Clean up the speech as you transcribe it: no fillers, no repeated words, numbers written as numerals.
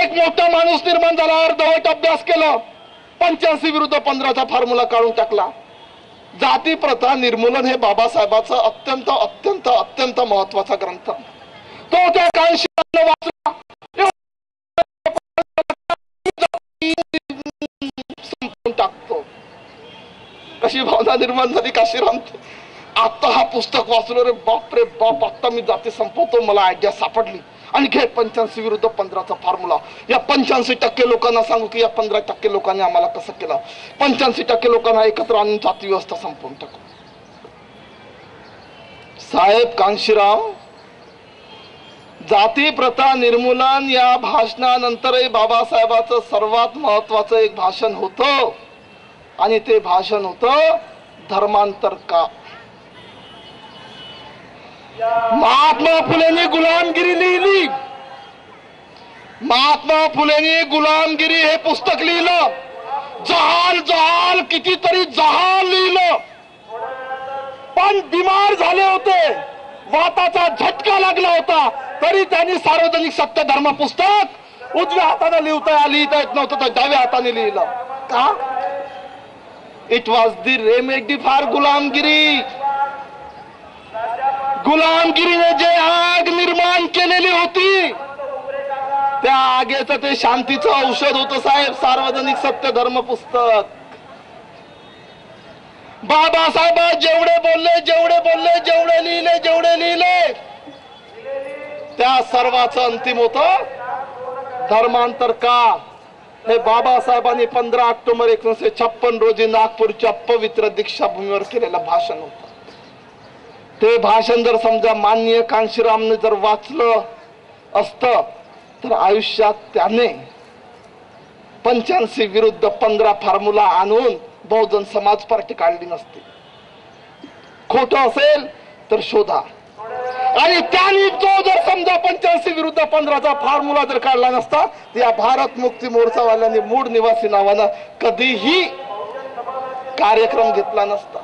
एक मोठा माणूस निर्माण झाला, अर्धवट अभ्यास केला, 85 विरुद्ध 15चा फॉर्म्युला काढून टाकला. जाती प्रथा निर्मूलन हे बाबासाहेबांचा अत्यंत अत्यंत अत्यंत महत्वाचा ग्रंथ. तो त्या काळात वाचला, संपवून टाकतो. कशी भावना निर्माण झाली काशीराम, आता हा पुस्तक वाचलो रे बाप रे बाप, आता मी जाती संपवतो, मला आयडिया सापडली. आणि घे 85 विरुद्ध 15चा फॉर्म्युला. या 85% लोकांना सांगू की या 15% लोकांनी आम्हाला कसं केलं. 85% लोकांना एकत्र आणून जाती व्यवस्था संपवून टाकू. साहेब कांशीराम, जाती प्रथा निर्मूलन या भाषणानंतरही बाबासाहेबांचं सर्वात महत्वाचं एक भाषण होतं, आणि ते भाषण होतं धर्मांतर का. महात्मा फुलेंनी गुलामगिरी लिहिली. महात्मा फुलेंनी गुलामगिरी हे पुस्तक लिहिलं. जहाल जहाल कितीतरी जहाल लिहिलं, पण बिमार झाले होते, वाताचा झटका लागला होता, तरी त्यांनी सार्वजनिक सत्य धर्म पुस्तक उजव्या हाताने लिहिता येत नव्हतं तर डाव्या हाताने लिहिलं. का? It was the remedy for गुलामगिरी. गुलामगिरीने जे आग निर्माण केलेली होती, त्या आगेचं ते शांतीचं औषध होतं साहेब, सार्वजनिक सत्य धर्म पुस्तक. बाबासाहेब जेवढे बोलले जेवढे लिहिले त्या सर्वाचं अंतिम होतं धर्मांतर का. हे बाबासाहेबांनी 15 ऑक्टोबर 1956 रोजी नागपूरच्या पवित्र दीक्षाभूमीवर केलेलं भाषण होतं. ते भाषण जर समजा माननीय कांशीरामने जर वाचलं असतं तर आयुष्यात त्याने 85 विरुद्ध 15 फॉर्म्युला आणून बहुजन समाज पार्टी काढली नसती. खोटं असेल तर शोधा. आणि त्यांनी तो जर समजा 85 विरुद्ध 15चा फॉर्म्युला जर काढला नसता, या भारत मुक्ती मोर्चावाल्यांनी मूळ निवासी नावानं कधीही कार्यक्रम घेतला नसता.